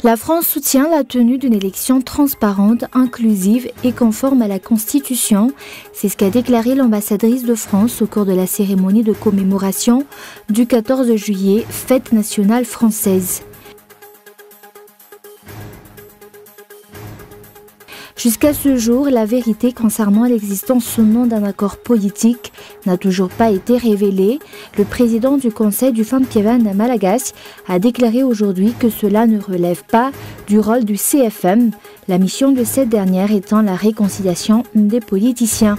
La France soutient la tenue d'une élection transparente, inclusive et conforme à la Constitution. C'est ce qu'a déclaré l'ambassadrice de France au cours de la cérémonie de commémoration du 14 juillet, fête nationale française. Jusqu'à ce jour, la vérité concernant l'existence ou non d'un accord politique n'a toujours pas été révélée. Le président du Conseil du Femkevan à Malagasy a déclaré aujourd'hui que cela ne relève pas du rôle du CFM, la mission de cette dernière étant la réconciliation des politiciens.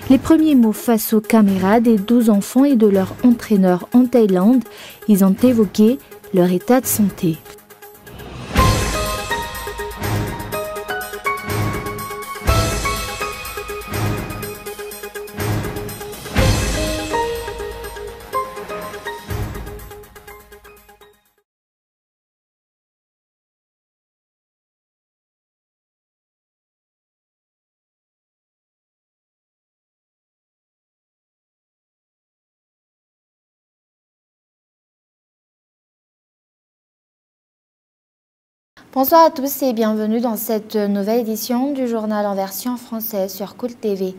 Les premiers mots face aux caméras des 12 enfants et de leur entraîneur en Thaïlande, ils ont évoqué leur état de santé. Bonsoir à tous et bienvenue dans cette nouvelle édition du journal en version française sur Cool TV.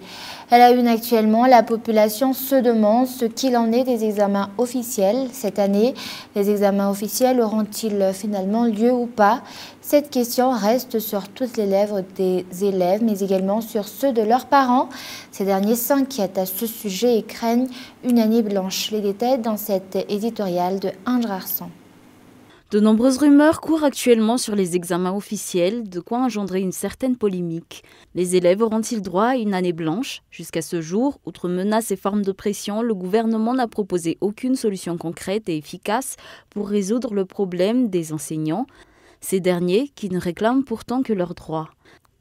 À la une actuellement, la population se demande ce qu'il en est des examens officiels. Cette année, les examens officiels auront-ils finalement lieu ou pas? Cette question reste sur toutes les lèvres des élèves, mais également sur ceux de leurs parents. Ces derniers s'inquiètent à ce sujet et craignent une année blanche. Les détails dans cette éditoriale de Ange Rarson. De nombreuses rumeurs courent actuellement sur les examens officiels, de quoi engendrer une certaine polémique. Les élèves auront-ils droit à une année blanche? Jusqu'à ce jour, outre menaces et formes de pression, le gouvernement n'a proposé aucune solution concrète et efficace pour résoudre le problème des enseignants, ces derniers qui ne réclament pourtant que leurs droits.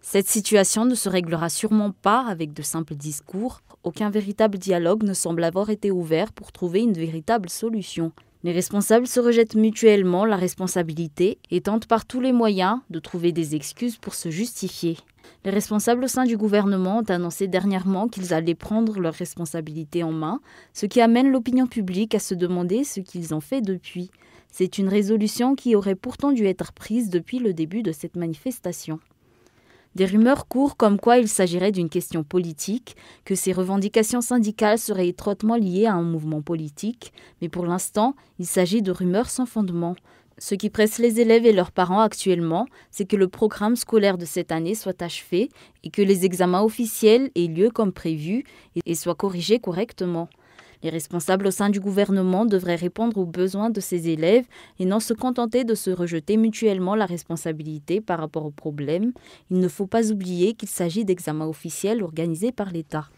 Cette situation ne se réglera sûrement pas avec de simples discours. Aucun véritable dialogue ne semble avoir été ouvert pour trouver une véritable solution. Les responsables se rejettent mutuellement la responsabilité et tentent par tous les moyens de trouver des excuses pour se justifier. Les responsables au sein du gouvernement ont annoncé dernièrement qu'ils allaient prendre leurs responsabilités en main, ce qui amène l'opinion publique à se demander ce qu'ils ont fait depuis. C'est une résolution qui aurait pourtant dû être prise depuis le début de cette manifestation. Des rumeurs courent comme quoi il s'agirait d'une question politique, que ces revendications syndicales seraient étroitement liées à un mouvement politique, mais pour l'instant, il s'agit de rumeurs sans fondement. Ce qui presse les élèves et leurs parents actuellement, c'est que le programme scolaire de cette année soit achevé et que les examens officiels aient lieu comme prévu et soient corrigés correctement. Les responsables au sein du gouvernement devraient répondre aux besoins de ces élèves et non se contenter de se rejeter mutuellement la responsabilité par rapport au problème. Il ne faut pas oublier qu'il s'agit d'examens officiels organisés par l'État.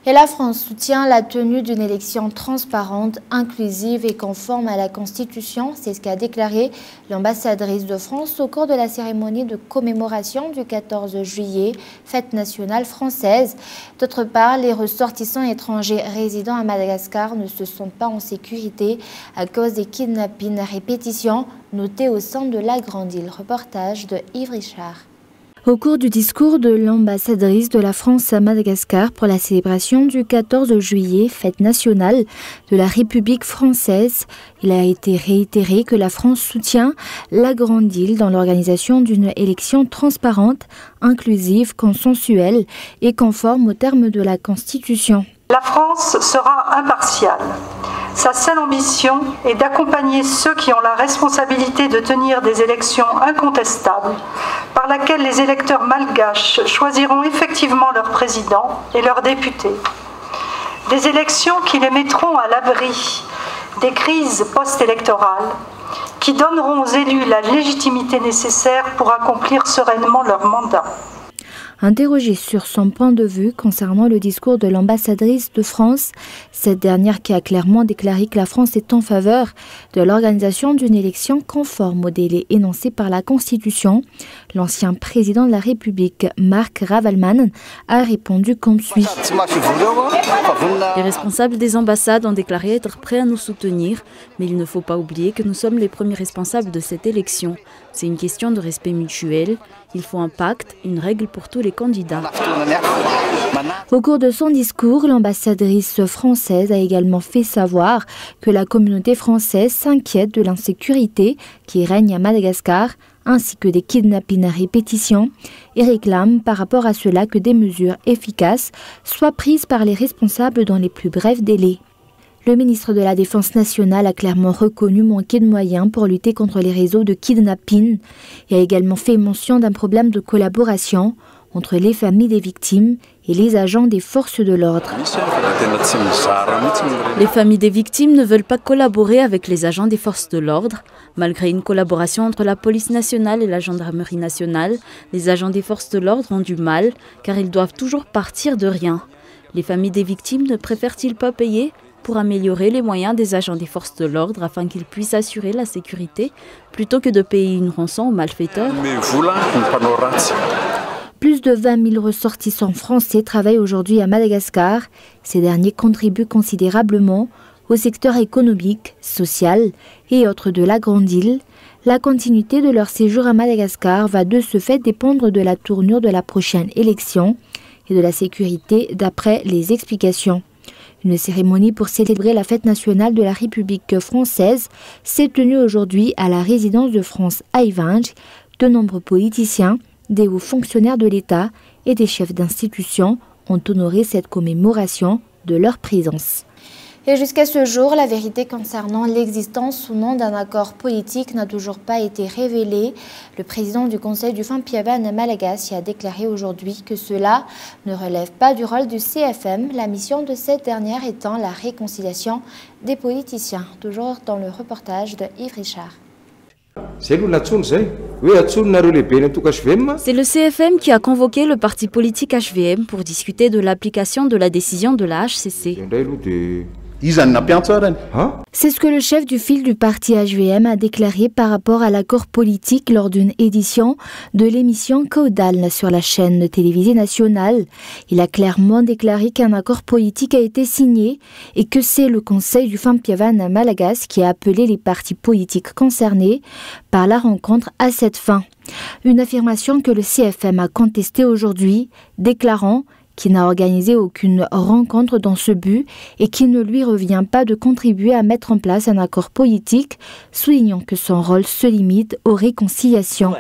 Et la France soutient la tenue d'une élection transparente, inclusive et conforme à la Constitution. C'est ce qu'a déclaré l'ambassadrice de France au cours de la cérémonie de commémoration du 14 juillet, fête nationale française. D'autre part, les ressortissants étrangers résidant à Madagascar ne se sentent pas en sécurité à cause des kidnappings à répétition notés au sein de la Grande Île. Reportage de Yves Richard. Au cours du discours de l'ambassadrice de la France à Madagascar pour la célébration du 14 juillet, fête nationale de la République française, il a été réitéré que la France soutient la Grande Île dans l'organisation d'une élection transparente, inclusive, consensuelle et conforme aux termes de la Constitution. La France sera impartiale. Sa seule ambition est d'accompagner ceux qui ont la responsabilité de tenir des élections incontestables, par laquelle les électeurs malgaches choisiront effectivement leur président et leurs députés. Des élections qui les mettront à l'abri des crises post-électorales, qui donneront aux élus la légitimité nécessaire pour accomplir sereinement leur mandat. Interrogée sur son point de vue concernant le discours de l'ambassadrice de France, cette dernière qui a clairement déclaré que la France est en faveur de l'organisation d'une élection conforme au délai énoncé par la Constitution, l'ancien président de la République, Marc Ravaloman, a répondu comme suit. Les responsables des ambassades ont déclaré être prêts à nous soutenir, mais il ne faut pas oublier que nous sommes les premiers responsables de cette élection. C'est une question de respect mutuel. Il faut un pacte, une règle pour tous les candidats. Au cours de son discours, l'ambassadrice française a également fait savoir que la communauté française s'inquiète de l'insécurité qui règne à Madagascar, ainsi que des kidnappings à répétition, et réclame par rapport à cela que des mesures efficaces soient prises par les responsables dans les plus brefs délais. Le ministre de la Défense nationale a clairement reconnu manquer de moyens pour lutter contre les réseaux de kidnapping et a également fait mention d'un problème de collaboration entre les familles des victimes et les agents des forces de l'ordre. Les familles des victimes ne veulent pas collaborer avec les agents des forces de l'ordre. Malgré une collaboration entre la police nationale et la gendarmerie nationale, les agents des forces de l'ordre ont du mal car ils doivent toujours partir de rien. Les familles des victimes ne préfèrent-ils pas payer pour améliorer les moyens des agents des forces de l'ordre afin qu'ils puissent assurer la sécurité plutôt que de payer une rançon aux malfaiteurs? Plus de 20 000 ressortissants français travaillent aujourd'hui à Madagascar. Ces derniers contribuent considérablement au secteur économique, social et autres de la grande île. La continuité de leur séjour à Madagascar va de ce fait dépendre de la tournure de la prochaine élection et de la sécurité d'après les explications. Une cérémonie pour célébrer la fête nationale de la République française s'est tenue aujourd'hui à la résidence de France à Ivange. De nombreux politiciens, des hauts fonctionnaires de l'État et des chefs d'institutions ont honoré cette commémoration de leur présence. Et jusqu'à ce jour, la vérité concernant l'existence ou non d'un accord politique n'a toujours pas été révélée. Le président du Conseil du Fampiavan à Malagasy a déclaré aujourd'hui que cela ne relève pas du rôle du CFM, la mission de cette dernière étant la réconciliation des politiciens. Toujours dans le reportage de Yves Richard. C'est le CFM qui a convoqué le parti politique HVM pour discuter de l'application de la décision de la HCC. C'est ce que le chef du fil du parti HVM a déclaré par rapport à l'accord politique lors d'une édition de l'émission Caudal sur la chaîne télévisée nationale. Il a clairement déclaré qu'un accord politique a été signé et que c'est le Conseil du Fampiavan à Malagasy qui a appelé les partis politiques concernés par la rencontre à cette fin. Une affirmation que le CFM a contestée aujourd'hui, déclarant qui n'a organisé aucune rencontre dans ce but et qui ne lui revient pas de contribuer à mettre en place un accord politique, soulignant que son rôle se limite aux réconciliations.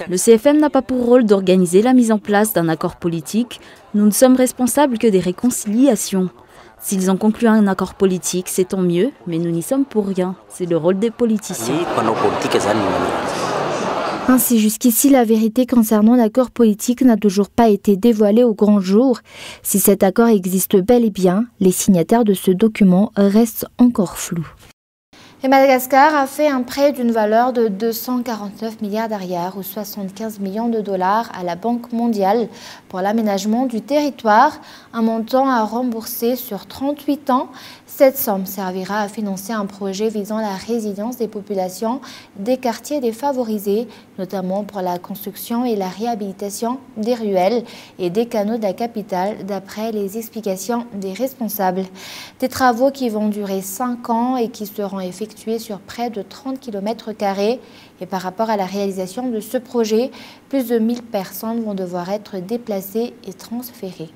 Le CFM n'a pas pour rôle d'organiser la mise en place d'un accord politique. Nous ne sommes responsables que des réconciliations. S'ils ont conclu un accord politique, c'est tant mieux, mais nous n'y sommes pour rien. C'est le rôle des politiciens. Ainsi, jusqu'ici, la vérité concernant l'accord politique n'a toujours pas été dévoilée au grand jour. Si cet accord existe bel et bien, les signataires de ce document restent encore flous. Et Madagascar a fait un prêt d'une valeur de 249 milliards d'arières ou 75 millions de dollars à la Banque mondiale pour l'aménagement du territoire, un montant à rembourser sur 38 ans. Cette somme servira à financer un projet visant la résilience des populations des quartiers défavorisés, notamment pour la construction et la réhabilitation des ruelles et des canaux de la capitale, d'après les explications des responsables. Des travaux qui vont durer 5 ans et qui seront effectués sur près de 30 km². Et par rapport à la réalisation de ce projet, plus de 1000 personnes vont devoir être déplacées et transférées.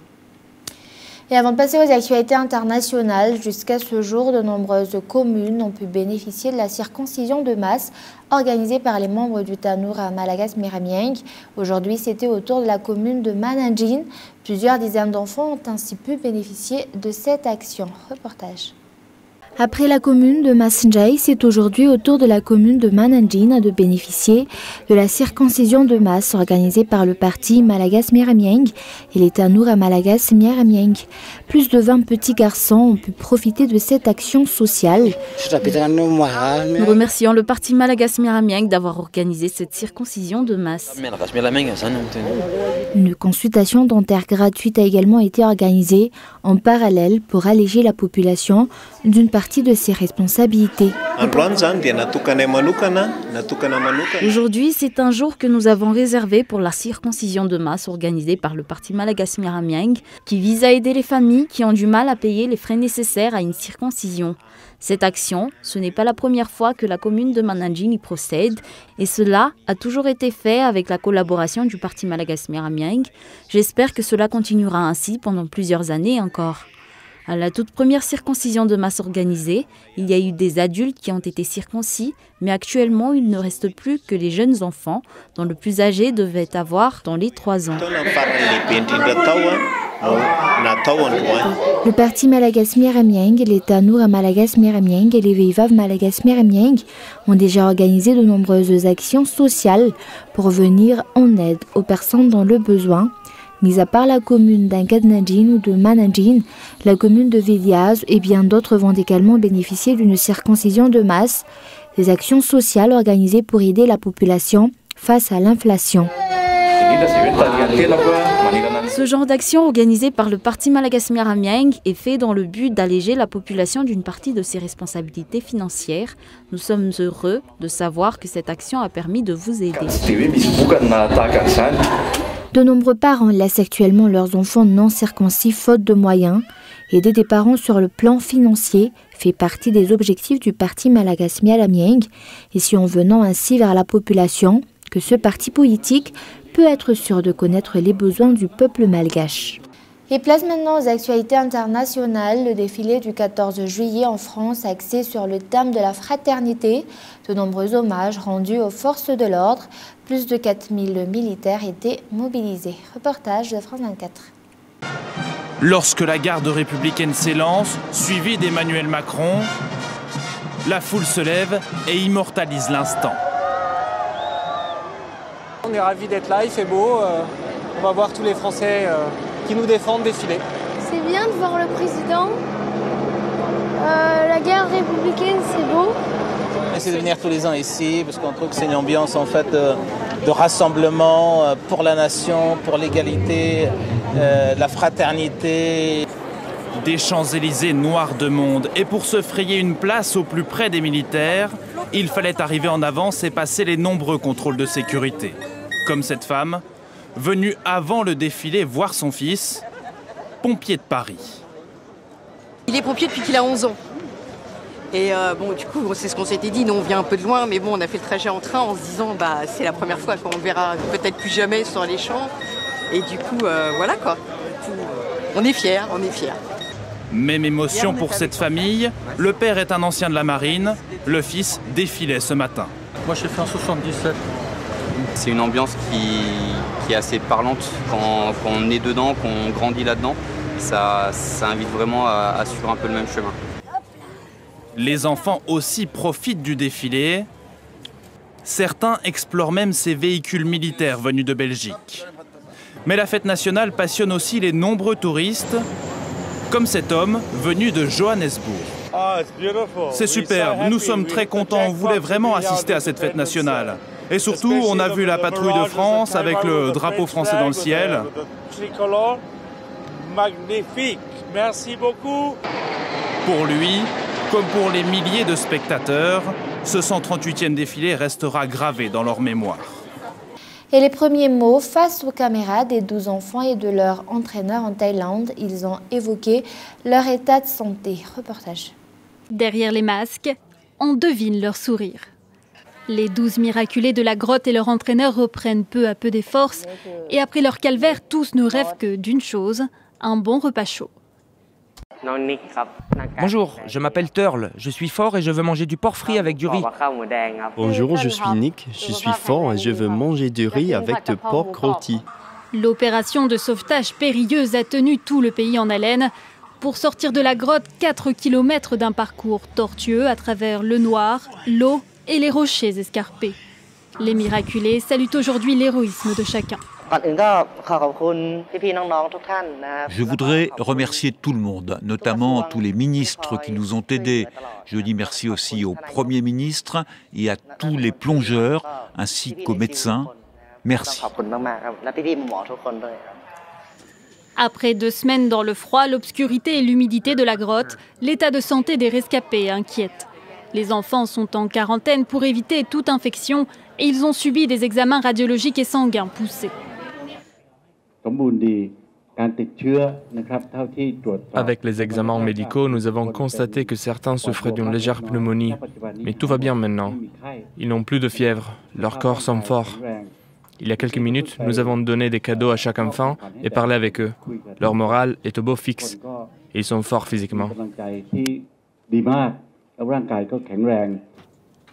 Et avant de passer aux actualités internationales, jusqu'à ce jour, de nombreuses communes ont pu bénéficier de la circoncision de masse organisée par les membres du Tanur à Malagasy-Miramieng. Aujourd'hui, c'était au tour de la commune de Mananjin. Plusieurs dizaines d'enfants ont ainsi pu bénéficier de cette action. Reportage. Après la commune de Masnjay, c'est aujourd'hui au tour de la commune de Mananjin de bénéficier de la circoncision de masse organisée par le parti Malagasy-Miramieng et les Tanur à Malagasy-Miramieng. Plus de 20 petits garçons ont pu profiter de cette action sociale. Nous remercions le parti Malagasy-Miramieng d'avoir organisé cette circoncision de masse. Une consultation dentaire gratuite a également été organisée en parallèle pour alléger la population d'une partie partie de ses responsabilités. Aujourd'hui, c'est un jour que nous avons réservé pour la circoncision de masse organisée par le parti Malagasy Miramieng, qui vise à aider les familles qui ont du mal à payer les frais nécessaires à une circoncision. Cette action, ce n'est pas la première fois que la commune de Mananjin y procède, et cela a toujours été fait avec la collaboration du parti Malagasy Miramieng. J'espère que cela continuera ainsi pendant plusieurs années encore. À la toute première circoncision de masse organisée, il y a eu des adultes qui ont été circoncis, mais actuellement il ne reste plus que les jeunes enfants, dont le plus âgé devait avoir dans les 3 ans. Le parti Malagasy Miramieng, l'État Noura Malagasy Miramieng et les Veivav Malagasy Miramieng ont déjà organisé de nombreuses actions sociales pour venir en aide aux personnes dans le besoin. Mis à part la commune d'Angadnadjin ou de Mananjin, la commune de Viliaz et bien d'autres vont également bénéficier d'une circoncision de masse, des actions sociales organisées pour aider la population face à l'inflation. Ce genre d'action organisée par le parti Malagasy Miramieng est fait dans le but d'alléger la population d'une partie de ses responsabilités financières. Nous sommes heureux de savoir que cette action a permis de vous aider. De nombreux parents laissent actuellement leurs enfants non circoncis faute de moyens. Aider des parents sur le plan financier fait partie des objectifs du parti Malagasy Miramieng et si en venant ainsi vers la population, que ce parti politique peut être sûr de connaître les besoins du peuple malgache. Et place maintenant aux actualités internationales. Le défilé du 14 juillet en France axé sur le thème de la fraternité. De nombreux hommages rendus aux forces de l'ordre. Plus de 4000 militaires étaient mobilisés. Reportage de France 24. Lorsque la garde républicaine s'élance, suivie d'Emmanuel Macron, la foule se lève et immortalise l'instant. On est ravis d'être là, il fait beau. On va voir tous les Français qui nous défendent défiler. C'est bien de voir le président. La garde républicaine, c'est beau. On essaie de venir tous les ans ici parce qu'on trouve que c'est une ambiance en fait de rassemblement pour la nation, pour l'égalité, la fraternité. Des Champs-Élysées noirs de monde. Et pour se frayer une place au plus près des militaires, il fallait arriver en avance et passer les nombreux contrôles de sécurité. Comme cette femme, venue avant le défilé voir son fils, pompier de Paris. Il est pompier depuis qu'il a 11 ans. Et bon, du coup, c'est ce qu'on s'était dit. Nous, on vient un peu de loin, mais bon, on a fait le trajet en train en se disant, bah, c'est la première fois qu'on le verra peut-être plus jamais sur les champs. Et du coup, voilà quoi. On est fiers, on est fiers. Même émotion pour cette famille. Le père est un ancien de la marine. Le fils défilait ce matin. Moi, j'ai fait en 77. C'est une ambiance qui est assez parlante quand on est dedans, qu'on grandit là-dedans. Ça invite vraiment à suivre un peu le même chemin. Les enfants aussi profitent du défilé. Certains explorent même ces véhicules militaires venus de Belgique. Mais la fête nationale passionne aussi les nombreux touristes, comme cet homme venu de Johannesburg. C'est superbe, nous sommes très contents, on voulait vraiment assister à cette fête nationale. Et surtout, on a vu la patrouille de France avec le drapeau français dans le ciel. Magnifique, merci beaucoup. Pour lui, comme pour les milliers de spectateurs, ce 138e défilé restera gravé dans leur mémoire. Et les premiers mots face aux caméras des 12 enfants et de leur entraîneur en Thaïlande, ils ont évoqué leur état de santé. Reportage. Derrière les masques, on devine leur sourire. Les 12 miraculés de la grotte et leur entraîneur reprennent peu à peu des forces. Et après leur calvaire, tous ne rêvent que d'une chose, un bon repas chaud. Bonjour, je m'appelle Turle, je suis fort et je veux manger du porc frit avec du riz. Bonjour, je suis Nick, je suis fort et je veux manger du riz avec du porc rôti. L'opération de sauvetage périlleuse a tenu tout le pays en haleine. Pour sortir de la grotte, 4 km d'un parcours tortueux à travers le noir, l'eau et les rochers escarpés. Les miraculés saluent aujourd'hui l'héroïsme de chacun. Je voudrais remercier tout le monde, notamment tous les ministres qui nous ont aidés. Je dis merci aussi au Premier ministre et à tous les plongeurs, ainsi qu'aux médecins. Merci. Après 2 semaines dans le froid, l'obscurité et l'humidité de la grotte, l'état de santé des rescapés inquiète. Les enfants sont en quarantaine pour éviter toute infection et ils ont subi des examens radiologiques et sanguins poussés. Avec les examens médicaux, nous avons constaté que certains souffraient d'une légère pneumonie. Mais tout va bien maintenant. Ils n'ont plus de fièvre, leurs corps sont forts. Il y a quelques minutes, nous avons donné des cadeaux à chaque enfant et parlé avec eux. Leur morale est au beau fixe et ils sont forts physiquement.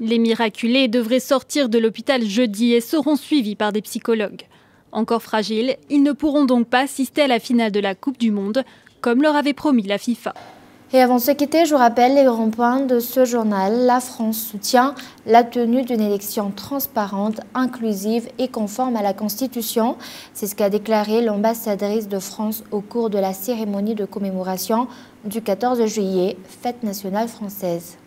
Les miraculés devraient sortir de l'hôpital jeudi et seront suivis par des psychologues. Encore fragiles, ils ne pourront donc pas assister à la finale de la Coupe du Monde, comme leur avait promis la FIFA. Et avant de se quitter, je vous rappelle les grands points de ce journal. La France soutient la tenue d'une élection transparente, inclusive et conforme à la Constitution. C'est ce qu'a déclaré l'ambassadrice de France au cours de la cérémonie de commémoration du 14 juillet, fête nationale française.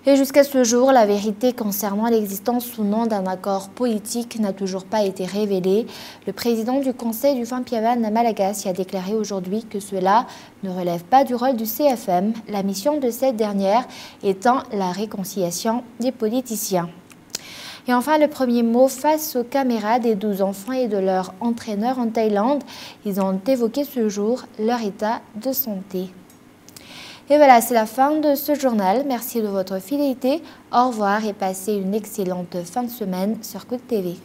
Et jusqu'à ce jour, la vérité concernant l'existence ou non d'un accord politique n'a toujours pas été révélée. Le président du Conseil du Fampiavan à Malagasy a déclaré aujourd'hui que cela ne relève pas du rôle du CFM, la mission de cette dernière étant la réconciliation des politiciens. Et enfin, le premier mot face aux caméras des 12 enfants et de leur entraîneur en Thaïlande. Ils ont évoqué ce jour leur état de santé. Et voilà, c'est la fin de ce journal. Merci de votre fidélité. Au revoir et passez une excellente fin de semaine sur Coup de TV.